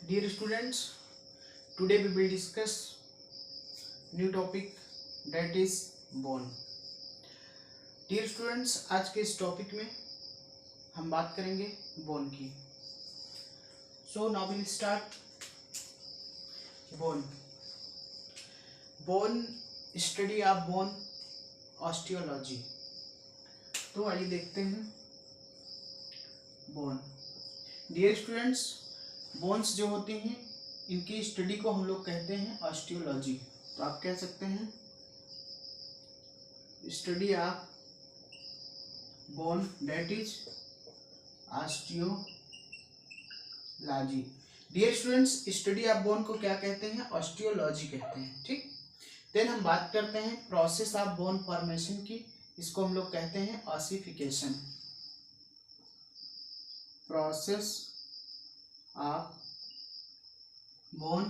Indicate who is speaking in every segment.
Speaker 1: Dear students, today we will discuss new topic that is bone. Dear students, आज के इस topic में हम बात करेंगे बोन की. So now we'll start bone. Bone study of bone osteology. तो आइए देखते हैं बोन. डियर स्टूडेंट्स, बोन्स जो होती हैं इनकी स्टडी को हम लोग कहते हैं ऑस्टियोलॉजी. तो आप कह सकते हैं study of bone that is osteology. Dear students, study of bone को क्या कहते हैं? ऑस्टियोलॉजी कहते हैं. ठीक. देन हम बात करते हैं प्रोसेस ऑफ बोन फॉर्मेशन की. इसको हम लोग कहते हैं ossification. Process of bone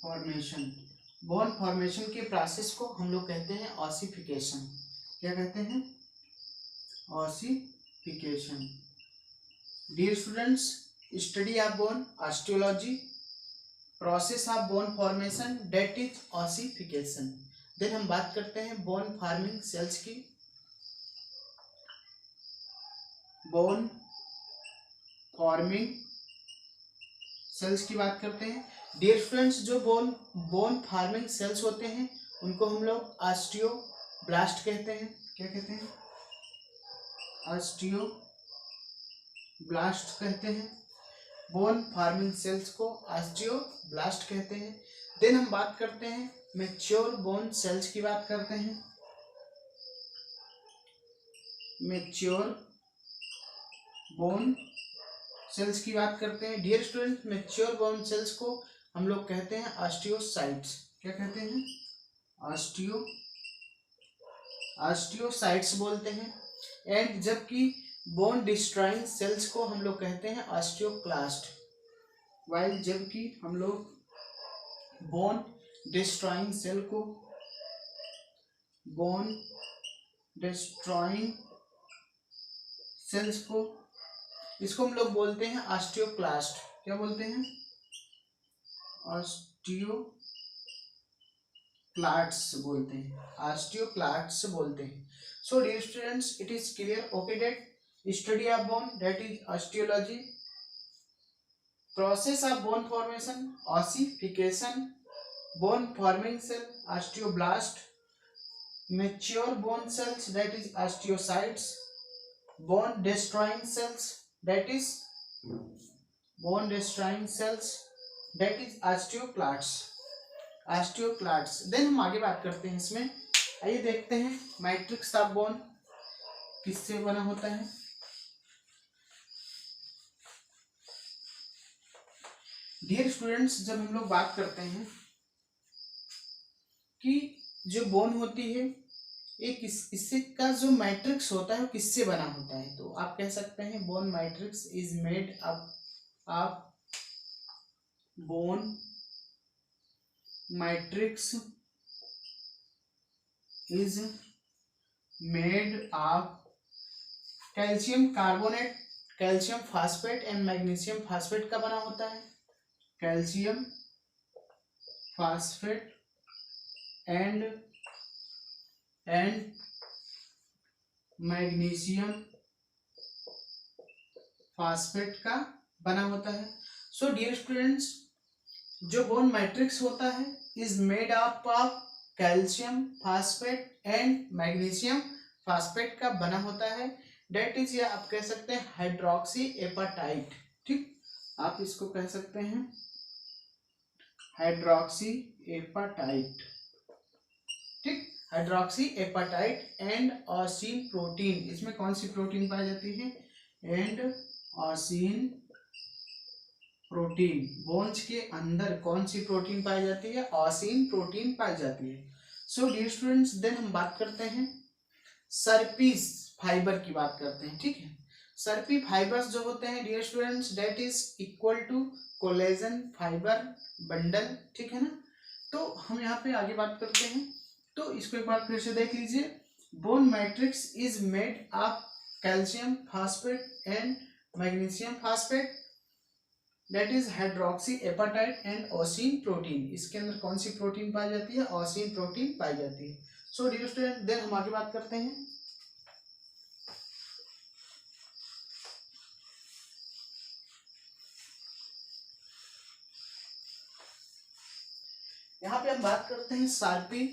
Speaker 1: formation. Bone formation के प्रोसेस को हम लोग कहते हैं ऑसिफिकेशन. क्या कहते हैं? Ossification. Dear students, study of bone osteology, process of bone formation that is ossification. Then हम बात करते हैं बोन फार्मिंग सेल्स की. बोन फॉर्मिंग सेल्स की बात करते हैं. डियर स्टूडेंट्स, जो बोन फार्मिंग सेल्स होते हैं उनको हम लोग ऑस्टियोब्लास्ट कहते हैं. क्या कहते हैं? ऑस्टियोब्लास्ट कहते हैं. बोन फार्मिंग सेल्स को ऑस्टियोब्लास्ट कहते हैं. देन हम बात करते हैं मैच्योर बोन सेल्स की बात करते हैं. मैच्योर बोन सेल्स की बात करते हैं. Dear student, mature bone cells को हम लोग कहते हैं ऑस्टियोसाइट्स. क्या कहते हैं? ऑस्टियोसाइट्स बोलते हैं. एंड जबकि बोन डिस्ट्रॉइंग सेल्स को हम लोग कहते हैं ऑस्टियोक्लास्ट. वाइल जबकि हम लोग बोन डिस्ट्रॉइंग सेल को बोन डिस्ट्रॉइंग सेल्स को इसको हम लोग बोलते हैं ऑस्टियोक्लास्ट. क्या बोलते हैं? ऑस्टियोक्लास्ट्स बोलते हैं. ऑस्टियोक्लास्ट्स बोलते हैं. So dear students, it is clear okay that study of bone that is osteology, process of bone formation ossification, bone forming cell osteoblast, mature bone cells that is osteocytes, bone destroying cells that is osteoclasts. Then हम आगे बात करते हैं इसमें. आइए देखते हैं matrix of bone किससे बना होता है. डियर स्टूडेंट्स, जब हम लोग बात करते हैं कि जो बोन होती है एक इससे का जो मैट्रिक्स होता है वो किससे बना होता है, तो आप कह सकते हैं bone matrix is made up of bone matrix is made of calcium carbonate, calcium phosphate and magnesium phosphate का बना होता है. Calcium phosphate and magnesium phosphate का बना होता है. सो डियर स्टूडेंट्स, जो बोन मैट्रिक्स होता है is made up of calcium phosphate and magnesium phosphate का बना होता है. डेट इज, या आप कह सकते हैं हाइड्रोक्सी एपाटाइट. ठीक, आप इसको कह सकते हैं हाइड्रोक्सी एपाटाइट. ठीक, हाइड्रोक्सी एपाटाइट एंड ऑसिन प्रोटीन. इसमें कौन सी प्रोटीन पाई जाती है? And ऑसिन protein. बोन्स के अंदर कौन सी प्रोटीन पाई जाती है? ऑसिन प्रोटीन पाई जाती है. सो डियर स्टूडेंट्स, देन हम बात करते हैं सर्पीस फाइबर की बात करते हैं. ठीक है, सर्पी फाइबर्स जो होते हैं dear students that is equal to collagen fibre bundle. ठीक है ना. तो हम यहाँ पे आगे बात करते हैं. तो इसको एक बार फिर से देख लीजिए. Bone matrix is made of calcium phosphate and magnesium phosphate that is hydroxy apatite and ossein protein. इसके अंदर कौन सी प्रोटीन पाई जाती है? ओसिन प्रोटीन पाई जाती है। सो डियर स्टूडेंट, देन हम आगे बात करते हैं। यहाँ पे हम बात करते हैं सर्पी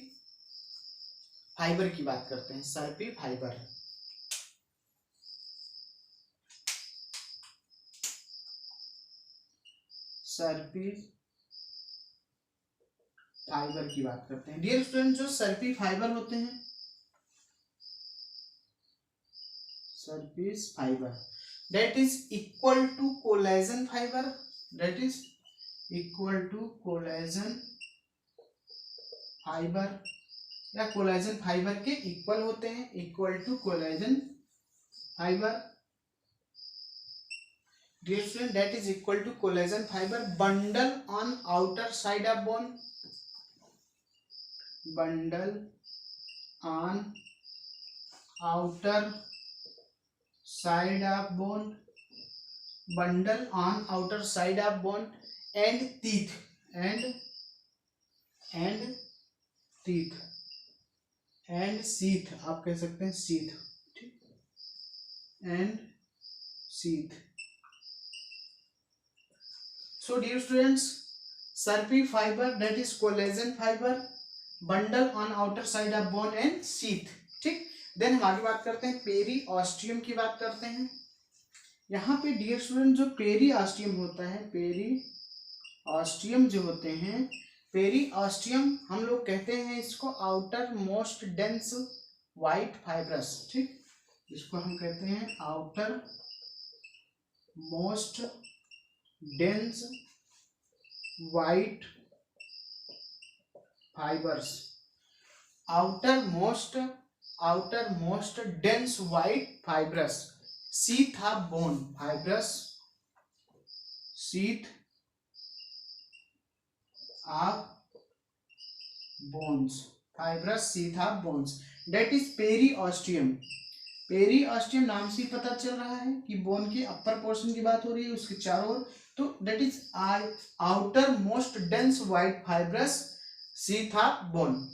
Speaker 1: फाइबर की बात करते हैं। सर्पी फाइबर, सर्पी फाइबर की बात करते हैं। डियर स्टूडेंट, जो सर्पी फाइबर होते हैं, Sharpey's fibre that is equal to collagen fibre, that is equal to collagen fibre, या कोलेजन फाइबर के इक्वल होते हैं, equal to collagen fibre. Dear student, that is equal to collagen fibre bundle on outer side of bone, bundle on outer side of bone, bundle on outer side of bone and teeth, and teeth and sheath, आप कह सकते हैं sheath, ठीक, and sheath. So dear students, Sharpey fibre that is collagen fibre bundle on outer side of bone and sheath, ठीक। Then हम आगे बात करते हैं, पेरी ऑस्टियम की बात करते हैं। यहाँ पे डियर स्टूडेंट, जो पेरी ऑस्टियम होता है, पेरी ऑस्टियम जो होते हैं, पेरी ऑस्टियम हम लोग कहते हैं इसको outermost dense white fibrous, ठीक, इसको हम कहते हैं outermost dense white fibres, outermost dense white fibrous, sheath of bone fibrous, sheath of bones, fibrous sheath of bones, that is periosteum. Periosteum नाम से ही पता चल रहा है कि बोन के अपर पोर्शन की बात हो रही है, उसके चारों ओर, तो that is outermost dense white fibrous sheath of bone,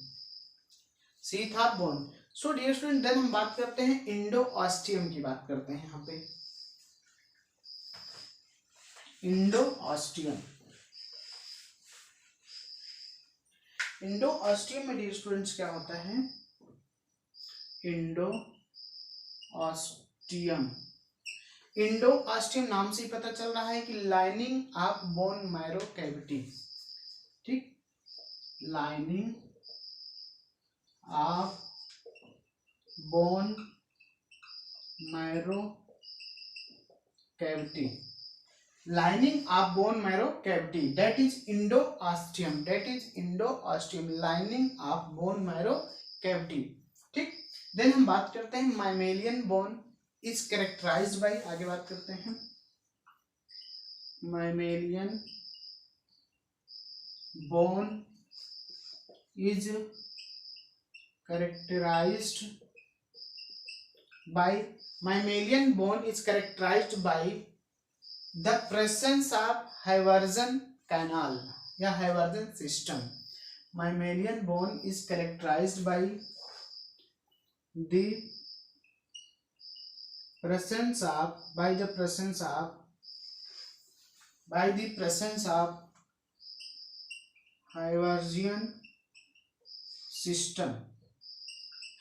Speaker 1: sheath of bone. So dear student, then हम बात करते हैं इंडो ऑस्टियम की बात करते हैं। यहाँ पे इंडो ऑस्टियम, इंडो ऑस्टियम में डियर स्टूडेंट्स क्या होता है? इंडो ऑस्टियम, इंडो ऑस्टियम नाम से ही पता चल रहा है कि lining of bone marrow cavity, ठीक, lining of bone marrow cavity, lining of bone marrow cavity, that is endosteum, that is endosteum, lining of bone marrow cavity, ठीक। Then हम बात करते हैं mammalian bone is characterised by, आगे बात करते हैं, mammalian bone is characterised by, mammalian bone is characterized by the presence of Haversian canal या Haversian system. Mammalian bone is characterized by the presence of Haversian system,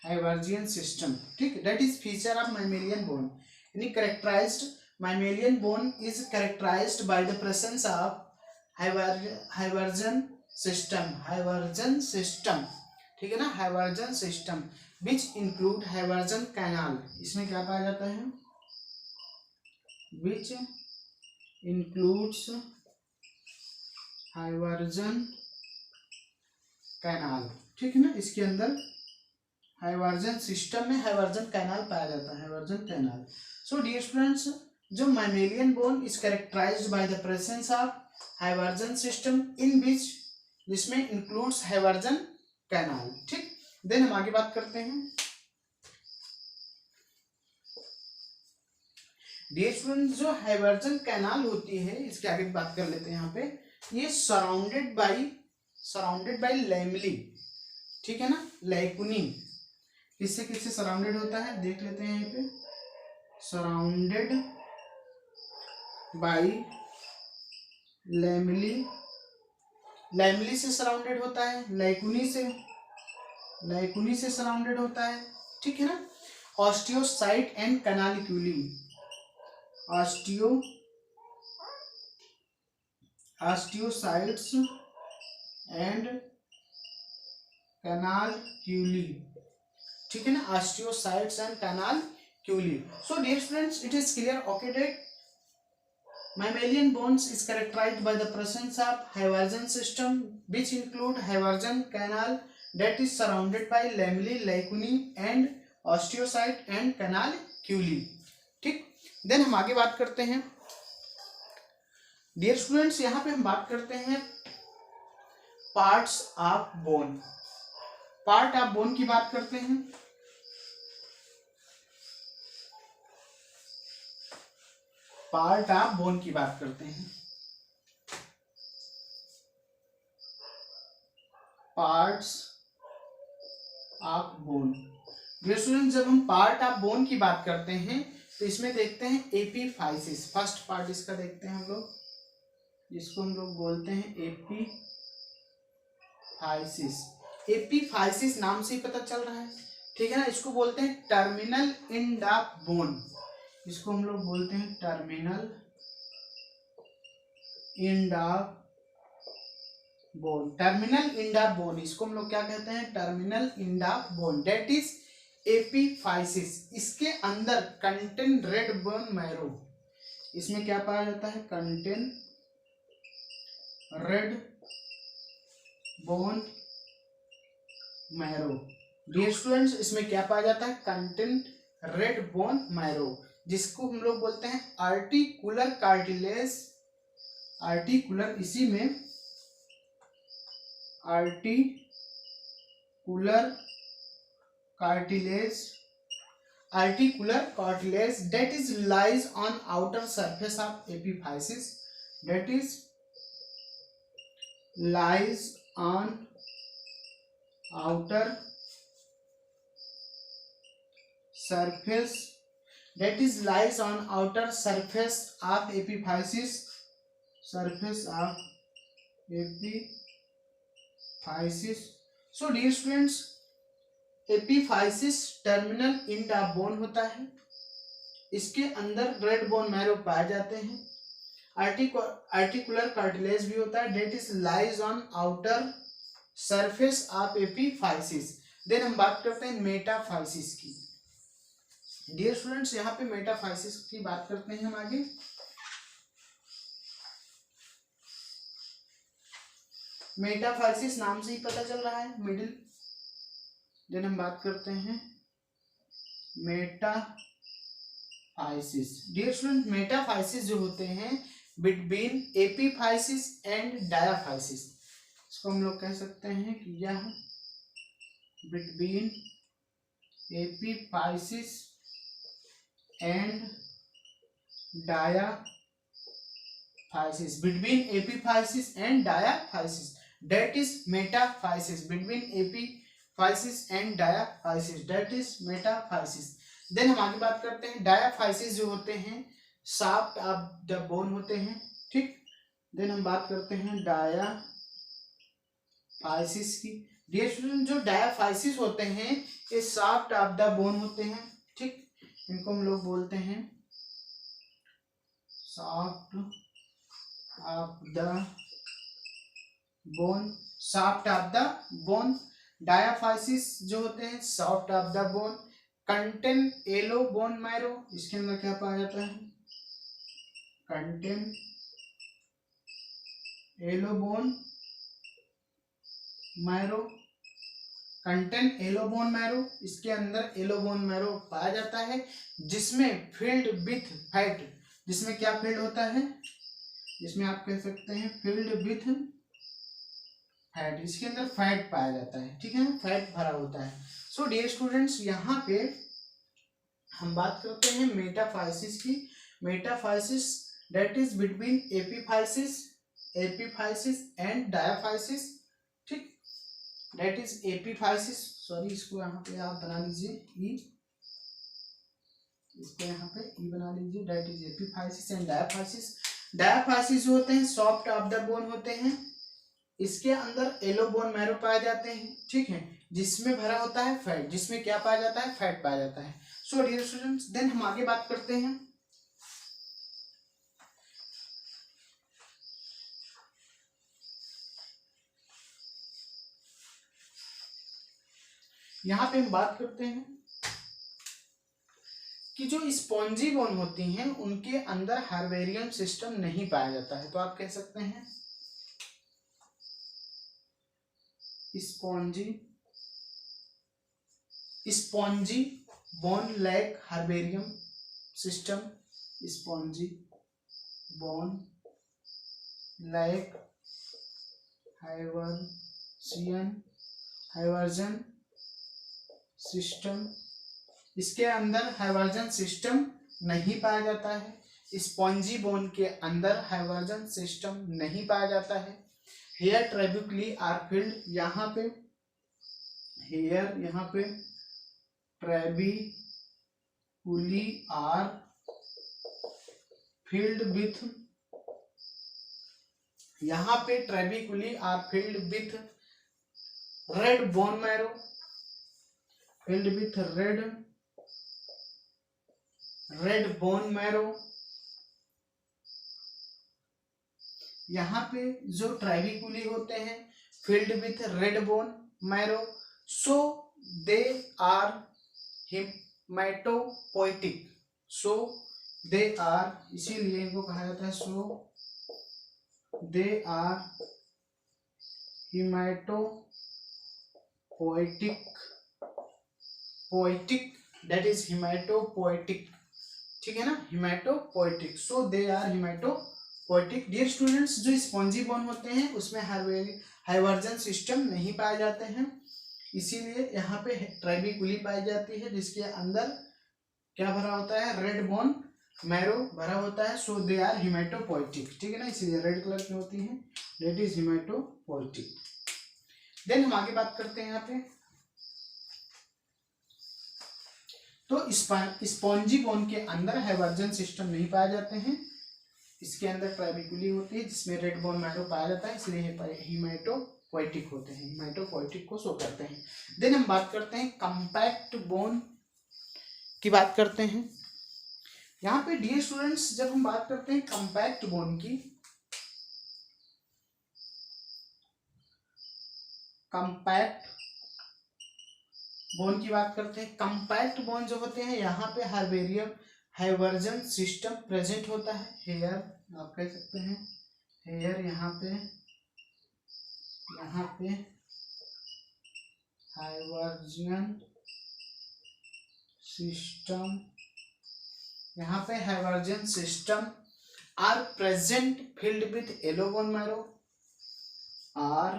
Speaker 1: Haversian system, ठीक, that is feature of mammalian bone, यानी characterized, mammalian bone is characterized by the presence of Haversian system, Haversian system, ठीक है ना, Haversian system which include Haversian canal, इसमें क्या पाया जाता है? which includes Haversian canal, ठीक है ना, इसके अंदर हाइवर्जन सिस्टम में हाइवर्जन कैनाल पाया जाता है, Haversian canal. So dear students, जो mammalian bone is characterised by the presence of Haversian system in which, जिसमें इंक्लूड्स हाइवर्जन कैनाल, ठीक। देन हम आगे बात करते हैं, डियर स्टूडेंट्स, जो हाइवर्जन कैनाल होती है, इसके आगे बात कर लेते हैं यहाँ पे, ये सराउंडेड बाई लैमली, ठीक है ना, लैकुनी, किससे किससे सराउंडेड होता है देख लेते हैं यहाँ पे, सराउंडेड बाई लैमली, लैमली से सराउंडेड होता है, लैकुनी से सराउंडेड होता है, ठीक है ना। Osteocyte and canaliculi, osteocytes and canaliculi, ठीक है ना, osteocytes and canaliculi. So dear students, it is clear okay that mammalian bones is characterized by the presence of Haversian system, which include Haversian canal that is surrounded by lamella, lacunae and osteocyte and canaliculi, ठीक। Then हम आगे बात करते हैं dear students, यहाँ पे हम बात करते हैं parts of bone. Part of bone की बात करते हैं। पार्ट ऑफ बोन की बात करते हैं। Parts of bone, dear student, जब हम पार्ट ऑफ बोन की बात करते हैं तो इसमें देखते हैं एपीफाइसिस। फर्स्ट पार्ट इसका देखते हैं हम लोग, जिसको हम लोग बोलते हैं एपीफाइसिस। एपीफाइसिस नाम से ही पता चल रहा है, ठीक है ना। इसको बोलते हैं टर्मिनल एंड ऑफ बोन, इसको हम लोग बोलते हैं terminal end of bone. Terminal end of bone, इसको हम लोग क्या कहते हैं, terminal end of bone, that is epiphysis. इसके अंदर कंटेन रेड बोन मैरो, इसमें क्या पाया जाता है, contain red bone marrow. Dear students, इसमें क्या पाया जाता है, कंटेन रेड बोन मैरो, जिसको हम लोग बोलते हैं आर्टिकुलर कार्टिलेज। आर्टिकुलर, इसी में articular cartilage that is lies on outer surface of epiphysis, that is lies on outer surface, that is lies on outer surface of epiphysis, surface of epiphysis. So dear students, epiphysis terminal end of bone होता है, इसके अंदर red bone marrow पाए जाते हैं। Articular cartilage भी होता है, that is lies on outer surface of epiphysis. Then हम बात करते हैं मेटाफाइसिस की। डियर स्टूडेंट्स, यहाँ पे मेटाफाइसिस की बात करते हैं हम आगे। मेटाफाइसिस नाम से ही पता चल रहा है, मिडिल। देन हम बात करते हैं मेटाफाइसिस। डियर स्टूडेंट, मेटाफाइसिस जो होते हैं बिटवीन एपीफाइसिस एंड डायाफाइसिस, इसको हम लोग कह सकते हैं कि यह between epiphysis and diaphysis, between epiphysis and diaphysis, that is metaphysis. Between epiphysis and diaphysis, that is metaphysis. Then हम आगे बात करते हैं डायाफाइसिस जो होते हैं शाफ्ट ऑफ द बोन होते हैं, ठीक। देन हम बात करते हैं डायाफाइसिस की। डियर स्टूडेंट, जो डायाफाइसिस होते हैं ये शाफ्ट ऑफ द बोन होते हैं, ठीक। इनको हम लोग बोलते हैं shaft of the bone, shaft of the bone. Diaphysis जो होते हैं soft of the bone, contain yellow bone marrow, इसके अंदर क्या पाया जाता है, contain yellow bone marrow, contain yellow bone marrow, इसके अंदर येलो बोन मैरो पाया जाता है, जिसमें फील्ड विथ फैट, जिसमें क्या फील्ड होता है, जिसमें आप कह सकते हैं फील्ड विथ फैट, इसके अंदर फैट पाया जाता है, ठीक है, फैट भरा होता है। सो डियर स्टूडेंट्स, यहाँ पे हम बात करते हैं मेटाफाइसिस की। Metaphysis that is between epiphysis and diaphysis, ठीक, that is एपीफाइसिस, सॉरी इसको यहाँ पे आप बना लीजिए ई, इसको यहाँ पे ई बना लीजिए, that is epiphysis and diaphysis. Diaphysis जो होते हैं सॉफ्ट ऑफ द बोन होते हैं, इसके अंदर येलो बोन मैरो पाए जाते हैं, ठीक है, जिसमें भरा होता है फैट, जिसमें क्या पाया जाता है, फैट पाया जाता है। सो डियर स्टूडेंट्स, देन हम आगे बात करते हैं। यहां पे हम बात करते हैं कि जो स्पॉन्जी बोन होती हैं उनके अंदर हार्बेरियम सिस्टम नहीं पाया जाता है, तो आप कह सकते हैं spongy bone lack Haversian system, spongy bone lack Haversian system, इसके अंदर हाइवर्जन सिस्टम नहीं पाया जाता है। स्पॉन्जी बोन के अंदर हाइवर्जन सिस्टम नहीं पाया जाता है। हेयर ट्रेबिकुली आर फिल्ड, यहाँ पे हेयर, यहाँ पे ट्रेबिकुली आर फिल्ड विथ, यहाँ पे trabeculae are filled with red bone marrow, filled with red bone marrow. यहाँ पे जो ट्राइबिकुली होते हैं filled with red bone marrow, so they are haematopoietic, so they are, इसीलिए इनको कहा जाता है so they are haematopoietic, poietic, that is haematopoietic, ठीक है ना, haematopoietic, so they are haematopoietic. Dear students, जो स्पॉन्जी बोन होते हैं उसमें हाइवर्जन सिस्टम नहीं पाए जाते हैं, इसीलिए यहाँ पे ट्राइबिकुली पाई जाती है जिसके अंदर क्या भरा होता है, रेड बोन मैरो भरा होता है, सो दे आर हिमेटोपोइटिक, ठीक है ना, इसीलिए रेड कलर की होती है, दैट इज हिमेटोपोइटिक। देन हम आगे बात करते हैं यहाँ पे, तो स्पॉन्जी बोन के अंदर हाइवर्जन सिस्टम नहीं पाए जाते हैं, इसके अंदर ट्राइबिकुली होती है जिसमें रेड बोन मैरो पाया जाता है, इसलिए हिमेटोपोइटिक होते हैं, हिमेटोपोइटिक को शो करते हैं। देन हम बात करते हैं कंपैक्ट बोन की बात करते हैं। यहाँ पे डियर स्टूडेंट्स, जब हम बात करते हैं कंपैक्ट बोन की, कंपैक्ट बोन की बात करते हैं, कंपैक्ट बोन जो होते हैं यहाँ पे हाइवर्जन सिस्टम प्रेजेंट होता है, हेयर आप कह सकते हैं, हेयर यहाँ पे हाइवर्जन सिस्टम, यहाँ पे Haversian system are present filled with yellow bone marrow, are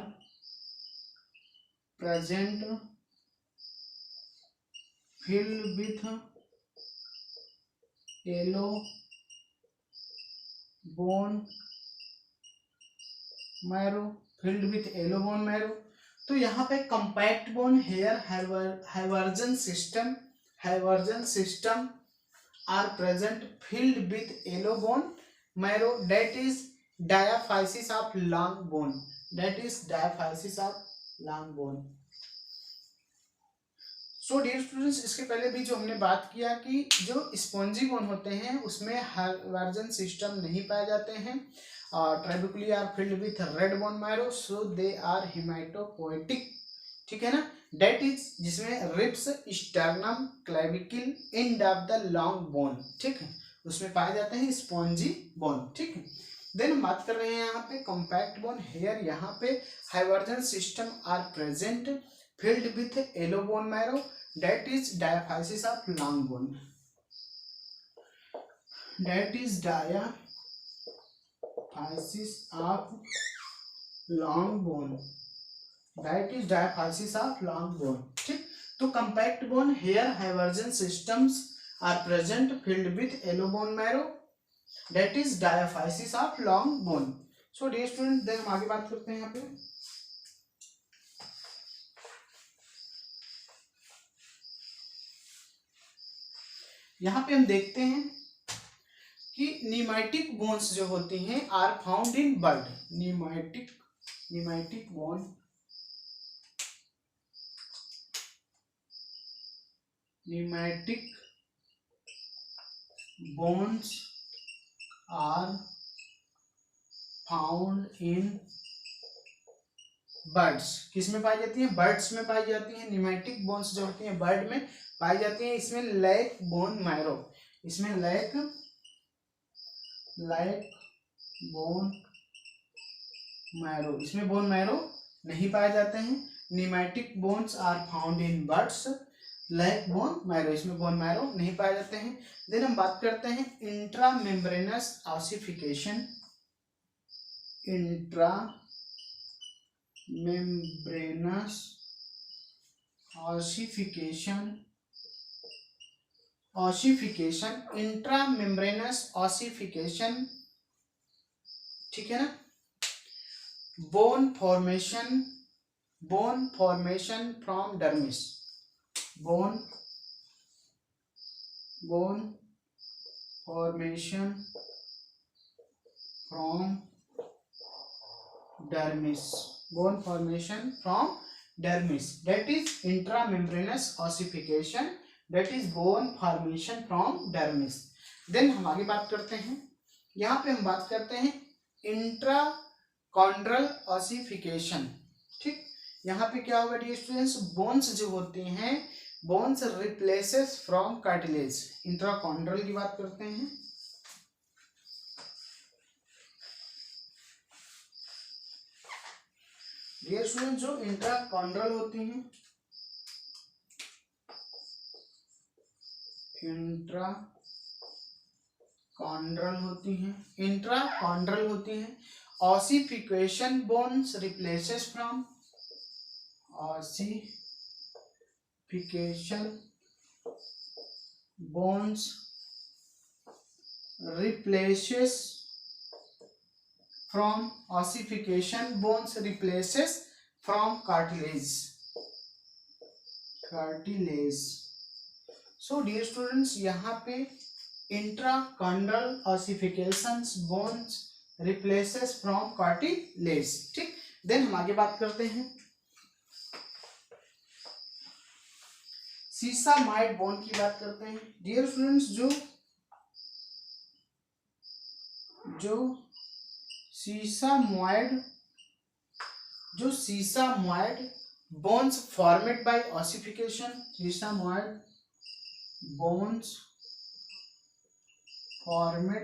Speaker 1: present filled with yellow bone marrow, filled with yellow bone marrow। तो यहाँ पे compact bone here Haversian system are present filled with yellow bone marrow, that is diaphysis of long bone, that is diaphysis of long bone. So dear students, इसके पहले भी जो हमने बात किया कि जो स्पॉन्जी बोन होते हैं उसमें हाइवर्जन सिस्टम नहीं पाए जाते हैं, trabeculae are filled with red bone marrow, so they are haematopoietic, ठीक है ना, डेट इज जिसमें ribs, sternum, clavicle, end of the long bone, ठीक है, उसमें पाए जाते हैं स्पॉन्जी बोन, ठीक है। देन हम बात कर रहे हैं यहाँ पे कंपैक्ट बोन हेयर, यहाँ पे Haversian system are present filled with yellow bone marrow, that is diaphysis of long bone, that is diaphysis of long bone, that is diaphysis of long bone, ठीक। तो compact bone here Haversian systems are present filled with yellow bone marrow, that is diaphysis of long bone. So dear students, then हम आगे बात करते हैं यहाँ पे। यहाँ पे हम देखते हैं कि न्यूमैटिक बोन्स जो होती हैं are found in bird. Pneumatic bones are found in birds. किस में पाई जाती है? बर्ड्स में पाई जाती है। न्यूमैटिक बोन्स जो होती हैं बर्ड में पाई जाती है। इसमें लैक बोन मैरो, इसमें लैक बोन मैरो, इसमें बोन मैरो नहीं पाए जाते हैं। Pneumatic bones are found in birds, lack bone marrow, इसमें बोन मैरो नहीं पाए जाते हैं। देन हम बात करते हैं intramembranous ossification. Intramembranous ossification, intramembranous ossification, ठीक है ना। Bone formation from dermis, bone formation from dermis, that is intramembranous ossification, that is bone formation from dermis. Then हम आगे बात करते हैं, यहाँ पे हम बात करते हैं इंट्राकॉन्ड्रल ऑसिफिकेशन। ठीक, यहाँ पे क्या होगा डियर स्टूडेंट्स, बोन्स जो होती हैं, बोन्स रिप्लेसेस फ्रॉम कार्टिलेज। इंट्राकॉन्ड्रल की बात करते हैं। डियर स्टूडेंट, जो इंट्राकॉन्ड्रल होती हैं, इंट्राकॉन्ड्रल होती हैं, ossification bones replaces from, ossification bones replaces from ossification bones replaces from cartilage. So dear students, यहाँ पे intrachondral ossifications bones replaces from cartilage। ठीक, देन हम आगे बात करते हैं सीसामाइड बोन की बात करते हैं। डियर स्टूडेंट्स, जो sesamoid bones formed by ossification, sesamoid bones formed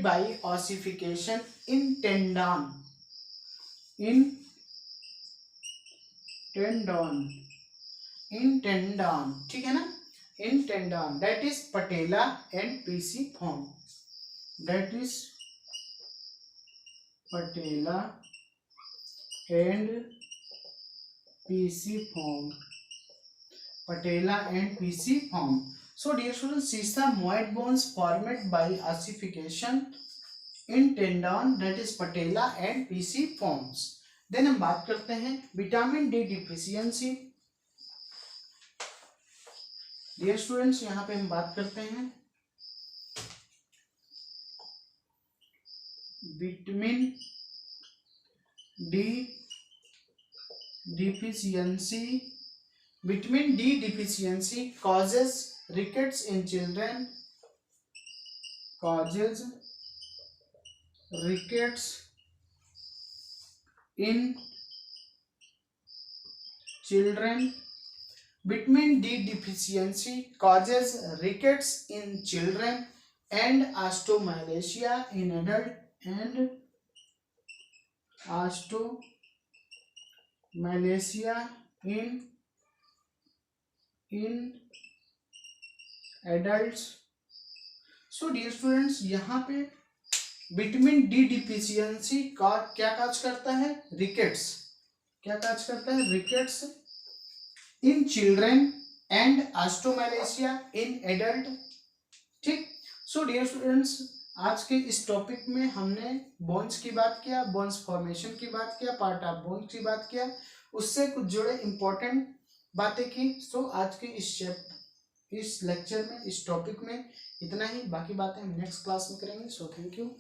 Speaker 1: by ossification in tendon, ठीक है ना, in tendon, that is patella and pisiform, that is patella and pisiform. So dear students, sesamoid bones formed by ossification in tendon, that is patella and PC forms. Then हम बात करते हैं vitamin D deficiency. Dear students, यहाँ पे हम बात करते हैं vitamin D deficiency causes rickets in children, Vitamin D deficiency causes rickets in children and osteomalacia in adult in adults. So dear students, यहाँ पे विटामिन डी डिफिशियंसी का क्या काज करता है, रिकेट्स। क्या काज करता है? Rickets in children and osteomalacia in adult. ठीक। सो डियर स्टूडेंट्स, आज के इस टॉपिक में हमने बोन्स की बात किया, बोन्स फॉर्मेशन की बात किया, पार्ट ऑफ बोन्स की बात किया, उससे कुछ जुड़े इंपॉर्टेंट बातें की। सो आज के इस लेक्चर में, इस टॉपिक में इतना ही। बाकी बातें हम नेक्स्ट क्लास में करेंगे। So thank you.